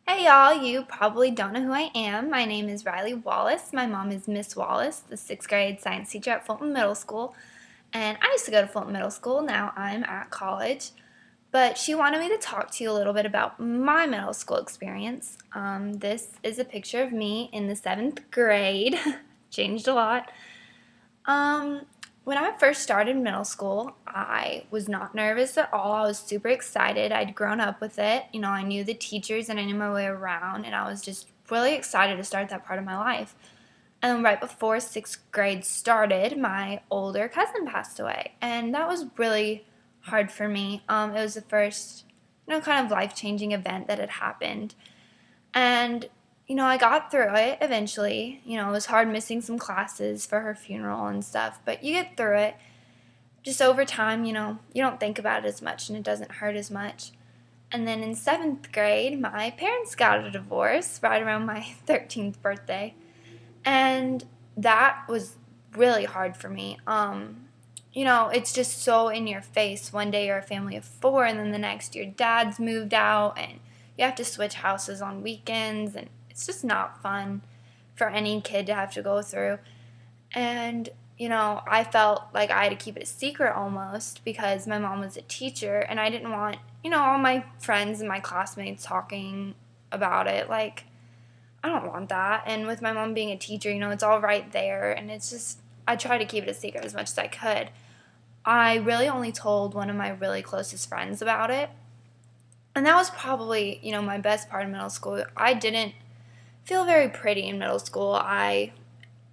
Hey y'all, you probably don't know who I am. My name is Riley Wallace. My mom is Miss Wallace, the 6th grade science teacher at Fulton Middle School. And I used to go to Fulton Middle School, now I'm at college. But she wanted me to talk to you a little bit about my middle school experience. This is a picture of me in the 7th grade. Changed a lot. Um, when I first started middle school, I was not nervous at all. I was super excited. I'd grown up with it. I knew the teachers and I knew my way around, and I was just really excited to start that part of my life. And right before 6th grade started, my older cousin passed away, and that was really hard for me. It was the first, kind of life-changing event that had happened. And, I got through it eventually. It was hard missing some classes for her funeral and stuff, but you get through it. Just over time, you don't think about it as much and it doesn't hurt as much. And then in 7th grade, my parents got a divorce right around my 13th birthday. And that was really hard for me. It's just so in your face. One day you're a family of four, and then the next your dad's moved out, and you have to switch houses on weekends, and it's just not fun for any kid to have to go through. And, I felt like I had to keep it a secret almost because my mom was a teacher, and I didn't want, all my friends and my classmates talking about it. Like, I don't want that. And with my mom being a teacher, it's all right there. And it's just, I try to keep it a secret as much as I could. I really only told one of my really closest friends about it. And that was probably, my best part of middle school. I didn't feel very pretty in middle school.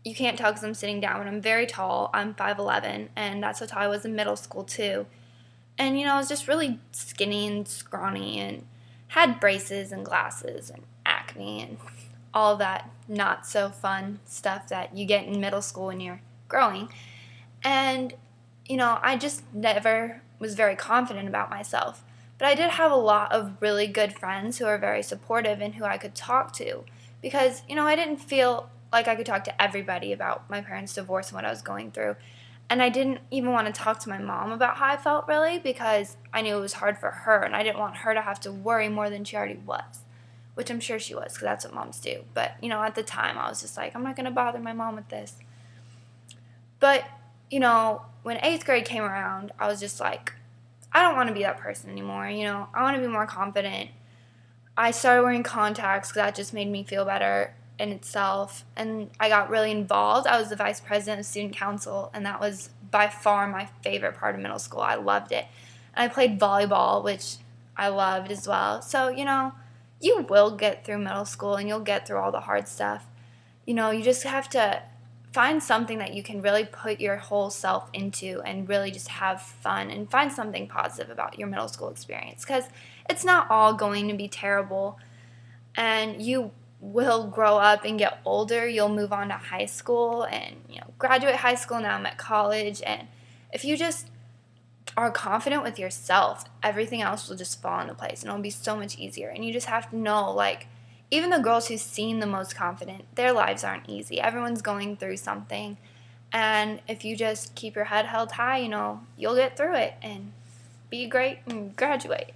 You can't tell because I'm sitting down, but I'm very tall. I'm 5'11", and that's how tall I was in middle school too. And, I was just really skinny and scrawny and had braces and glasses and acne and all that not so fun stuff that you get in middle school when you're growing. And, I just never was very confident about myself. But I did have a lot of really good friends who are very supportive and who I could talk to because, I didn't feel like I could talk to everybody about my parents' divorce and what I was going through. And I didn't even want to talk to my mom about how I felt really because I knew it was hard for her and I didn't want her to have to worry more than she already was, which I'm sure she was because that's what moms do. But, at the time I was just like, I'm not going to bother my mom with this. But, when 8th grade came around, I was just like, I don't want to be that person anymore. I want to be more confident. I started wearing contacts because that just made me feel better in itself. And I got really involved. I was the vice president of student council, and that was by far my favorite part of middle school. I loved it. And I played volleyball, which I loved as well. So, you will get through middle school and you'll get through all the hard stuff. You just have to find something that you can really put your whole self into and really just have fun and find something positive about your middle school experience because it's not all going to be terrible, and you will grow up and get older. You'll move on to high school and graduate high school. Now I'm at college, and if you just are confident with yourself, everything else will just fall into place and it'll be so much easier. And you just have to know, like, even the girls who seem the most confident, their lives aren't easy. Everyone's going through something. And if you just keep your head held high, you'll get through it and be great and graduate.